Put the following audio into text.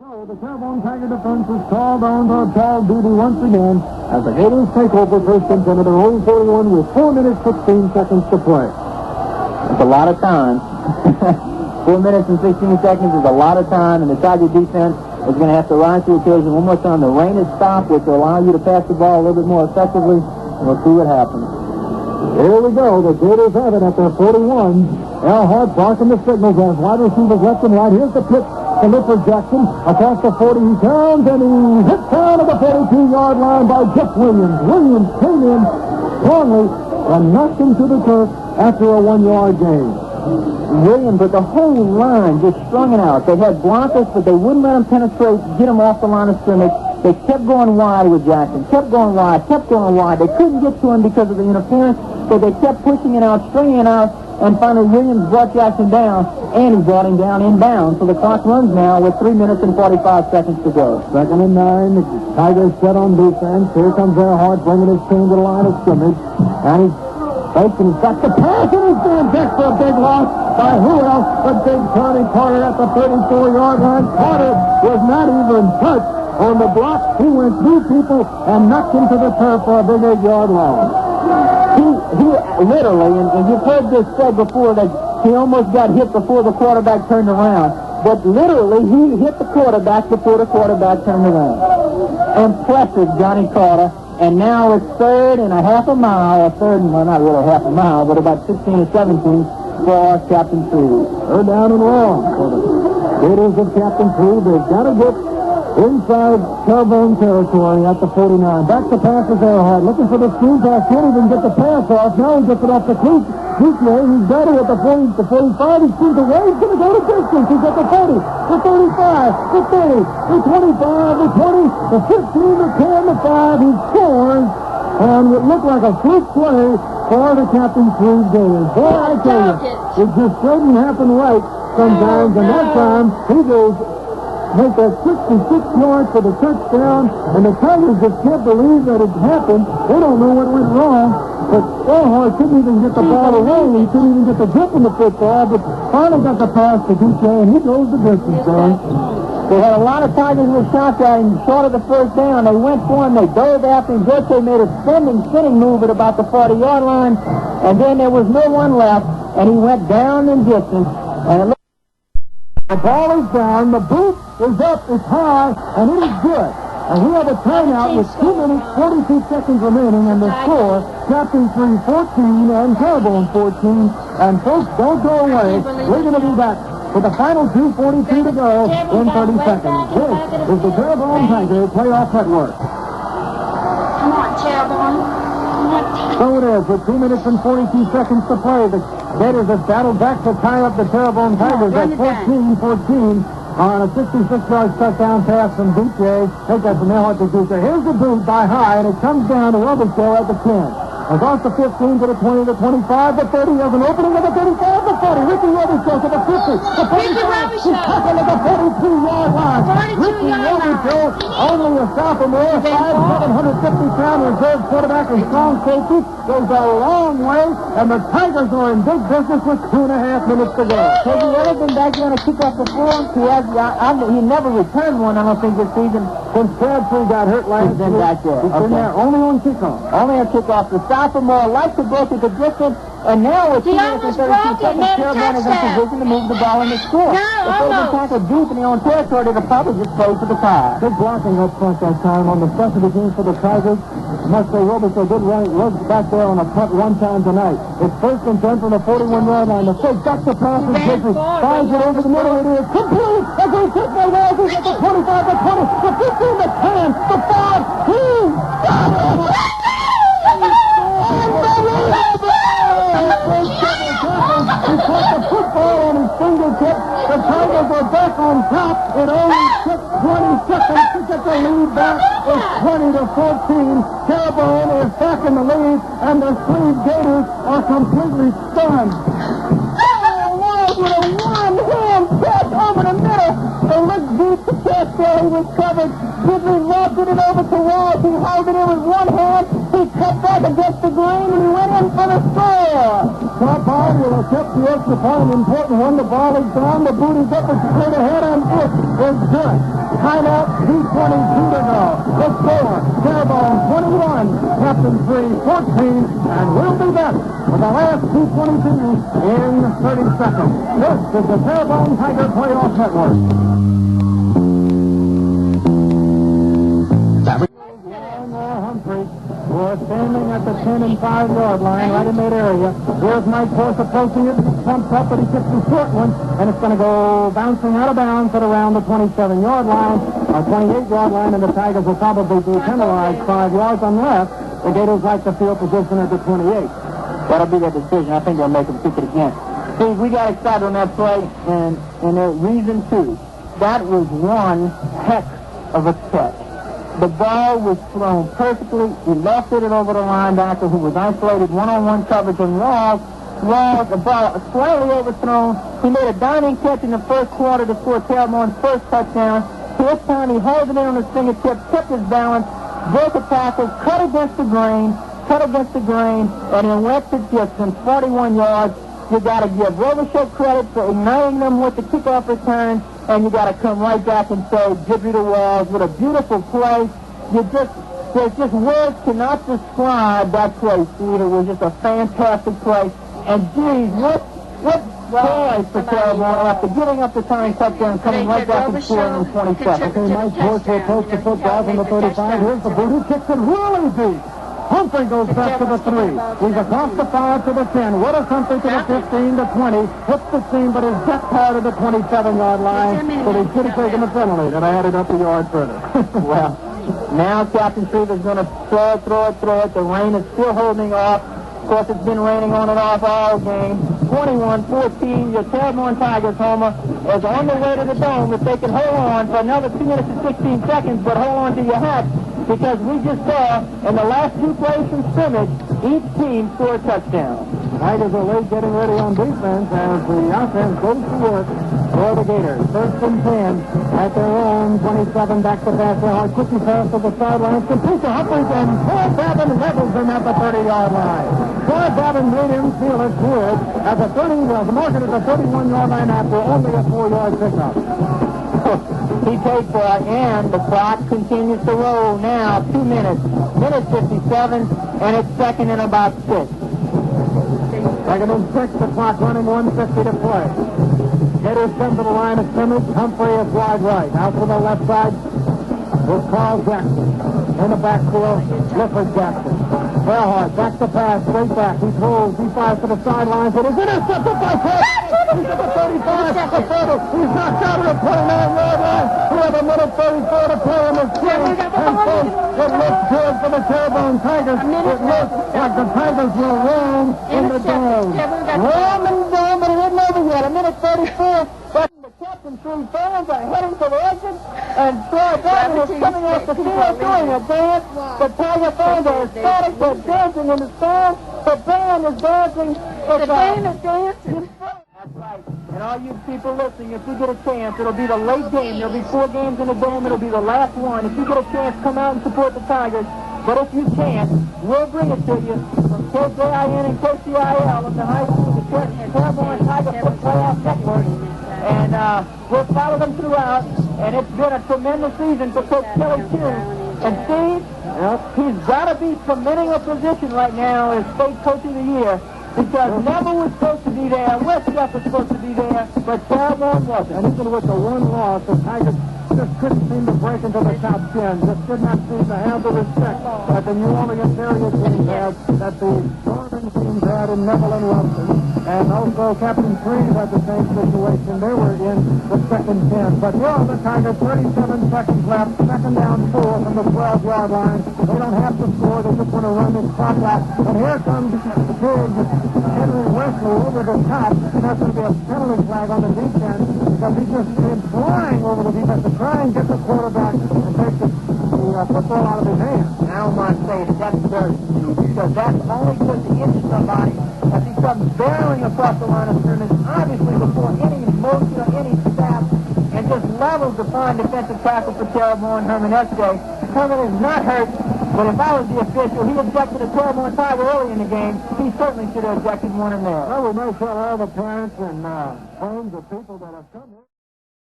The Terrebonne Tiger defense is called on to a tall duty once again as the Gators take over first and 10 of their own 41 with 4 minutes, 16 seconds to play. That's a lot of time. 4 minutes and 16 seconds is a lot of time, and the Tiger defense is going to have to rise to the occasion one more time. The rain has stopped, which will allow you to pass the ball a little bit more effectively, and we'll see what happens. Here we go. The Gators have it at their 41. Al Hart barking the signals as wide receivers left and right. Here's the pitch to Lippert Jackson across the 40. He turns and he hits down at the 42-yard line by Jeff Williams. Williams came in strongly and knocked him to the turf after a 1-yard gain. Williams, but the whole line just strung it out. They had blockers, but they wouldn't let him penetrate, get him off the line of scrimmage. They kept going wide with Jackson, kept going wide. They couldn't get to him because of the interference, so they kept pushing it out, stringing it out, and finally Williams brought Jackson down, and he brought him down inbound. So the clock runs now with 3 minutes and 45 seconds to go. 2nd and 9. The Tigers set on defense. Here comes Earhart bringing his team to the line of scrimmage. And he's faked and he's got the pass, and he's being picked for a big loss by who else but Big Tony Carter at the 34-yard line. Carter was not even touched on the block. He went through people and knocked him to the turf for a big 8-yard loss. He literally, and you've heard this said before, that he almost got hit before the quarterback turned around. But literally, he hit the quarterback before the quarterback turned around. Impressive, Johnny Carter. And now it's 3rd and a half a mile, well, not really half a mile, but about 16 or 17 for Captain Shreve. They're down and long for the Gators of Captain Shreve. They've got to get inside Terrebonne territory at the 49. Back to pass is Earhart. Looking for the screen pass. Can't even get the pass off. Now he gets it off the cleat. He's got it at the 40, the 45. He screens away. He's going to go to distance. He's at the 40, the 35, the 30, the 25, the 20, the 15, the 10, the 5. He scores. And it looked like a first play for the Captain Shreve Gators. Boy, I tell you, it just doesn't happen right sometimes. And that time, he goes make that 66 yards for the touchdown, and the Tigers just can't believe that it happened. They don't know what went wrong, but Earhart couldn't even get the ball away. He couldn't even get the grip on the football, but finally got the pass to DJ, and he goes the distance, Dan. They had a lot of Tigers with shots at him short of the first down. They went for him. They dove after him. Jorge made a spinning move at about the 40-yard line, and then there was no one left, and he went down in distance, and it looked. The ball is down, the boot is up, it's high, and it is good. And we have a timeout with 2 minutes, 42 seconds remaining, and the score, Captain Shreve 14 and Terrebonne 14. And folks, don't go away. We're going to be back with the final 2:42 to go in 30 seconds. This is the Terrebonne Tiger Playoff Network. Come on, Terrebonne. So it is, with 2 minutes and 42 seconds to play. The Gators have battled back to tie up the Terrebonne Tigers at 14-14 on a 66-yard touchdown pass from DJ. Take that from Earhart to DJ. Here's the boot by High, and it comes down to Robichaux at the 10. Across the 15 to the 20, the 25, the 30. Has an opening at the 35, the 40. Ricky Robichaux to the 50, the 45. He's tackled at the 42-yard line. Ricky Robichaux, only a sophomore, 750-pound reserve quarterback and strong safety, goes a long way, and the Tigers are in big business with 2.5 minutes to go. Has he ever been back there on a kickoff before? He never returned one, I don't think, this season. Since Crabtree got hurt last year, he's been there only on kickoff. Only on kickoff. The sophomore likes to go to the distance, and now with 2 minutes and 32 seconds, Terrebonne is in position to move the ball in the score. If they can tackle deep in their own territory, they'll probably just play for the tie. Good blocking up front that time on the specialty team for the Tigers. Must say Robichaux did run back there on a punt one time tonight. It's 1st and 10 from the 41-yard line. The fake back to pass and Griffey finds it over the middle. It is complete. As he takes by Wells, he's at the 25, the 20, the 15, the 10, the 5. He got it! He caught the football on his fingertip. The Tigers are back on top. It only took 20 seconds to get the lead back. It's 20-14. Terrebonne is back in the lead, and the Shreve Gators are completely stunned. Oh, Lord, with a one-hand catch over the middle. They look deep to pass there. He was covered. Gidley lofted it over to Walsh. He held it in with one hand. He cut back against the green, and he went in for the score. Top ball will accept the extra point, an important one. The ball is down, the boot is up, it's straight ahead, and it is good. Timeout, 2:22 to go. The score, Terrebonne 21, Captain 14, and we'll be back with the last 2:22 in 30 seconds. This is the Terrebonne Tiger Playoff Network. Humphrey, who are standing at the 10 and 5 yard line right in that area. Here's Mike Force approaching it. He pumps up, but he gets the short one, and it's going to go bouncing out of bounds at around the 27 yard line, or 28 yard line, and the Tigers will probably be penalized 5 yards unless the Gators like the field position at the 28. That'll be their decision. I think they'll make them kick it again. See, we got excited on that play, and the reason, too, that was one heck of a catch. The ball was thrown perfectly. He lofted it over the linebacker, who was isolated one-on-one coverage on Walls. Walls, the ball slightly overthrown. He made a diving catch in the first quarter to score Terrebonne's first touchdown. This time he held it in on his fingertips, kept his balance, broke a tackle, cut against the grain, and then went to distance, 41 yards. You got to give Robichaux credit for igniting them with the kickoff return, and you got to come right back and say, Gidley to Walls, what a beautiful play. There's just words cannot describe that play, Steve. It was just a fantastic play. And geez, what play for Terrebonne after giving up the tying touchdown, coming right back and scoring in 27. Okay, Mike Force will approach the football from the 35. Here's the boot. He kicks it really deep. Humphrey goes back to the 3. He's across the 5 to the 10. What is Humphrey to the 15 to 20? Hits the seam, but is just part of the 27-yard line. So they should have taken the penalty that added up a yard further. Well, now Captain Shreve is going to throw it. The rain is still holding off. Of course, it's been raining on and off all game. 21-14, your Terrebonne Tigers, Homer, is on the way to the Dome. If they can hold on for another 2 minutes and 16 seconds, but hold on to your hat, because we just saw in the last 2 plays from scrimmage, each team scored a touchdown. Tigers are late getting ready on defense as the offense goes to work for the Gators. First and 10 at their own 27, back to pass. Hard quickie pass to the sidelines. Complete to Humphries, and Troy Babin levels him at the 30-yard line. Troy Babin made him feel as good as a 30, the market at the 31-yard line after only a 4-yard pickup. He paid for it, and the clock continues to roll now. 2 minutes. Minute 57, and it's second and about 6. Second and 6, the clock running, 1:50 to play. Gators come to the line of scrimmage. Humphrey is wide right. Out to the left side with Carl Jackson. In the backfield, Clifford Jackson. Fairhart, back to pass, straight back. He throws, he fires to the sidelines. It is intercepted by Capt. He's at the 35, the 30. He's knocked out of the 29-yard line. We have a minute 34 to play in this game. And folks, it looks good for the Terrebonne Tigers. It looks like the Tigers were wrong in the Dome. Wrong in the Dome, but it isn't over yet. A minute 34. But the Captain Shreve fans are heading for the exit, and Troy Babin is coming off the field doing a dance. The Tiger fans are ecstatic. They're dancing in the stand. The band is dancing. The band is dancing. That's right. And all you people listening, if you get a chance, it'll be the late game. There'll be 4 games in the Dome. It'll be the last one. If you get a chance, come out and support the Tigers. But if you can't, we'll bring it to you from KJIN and KCIL in the high school, the Terrebonne Tiger Playoff Network. And we'll follow them throughout. And it's been a tremendous season for Coach Kelly, too. And Steve, he's got to be cementing a position right now as State Coach of the Year. Because Neville was supposed to be there, Westcott was supposed to be there, but Terrebonne wasn't. And even with the one loss, the Tigers just couldn't seem to break into the top 10. Just did not seem to have the respect that the New Orleans area teams had, that the Northern teams had in Neville and Wilson. And also Captain Shreve had the same situation. They were in the second 10. But here are the Tigers, 37 seconds left, second down 4 from the 12-yard line. They don't have to score. They just want to run this clock out. And here comes the big Henry Wesley over the top. And that's going to be a penalty flag on the defense because he's just been flying over the defense to try and get the quarterback and take the football out of his hands. Now, I must say that that's very true, because that's only good to injure somebody as he comes barreling across the line of scrimmage, obviously before any motion or any snap, and just just levels the fine defensive tackle for Terrebonne, Herman Esday. Herman is not hurt, but if I was the official, he objected a Terrebonne tiger early in the game. He certainly should have objected one in there. Well, we may tell all the parents and friends of people that have come here.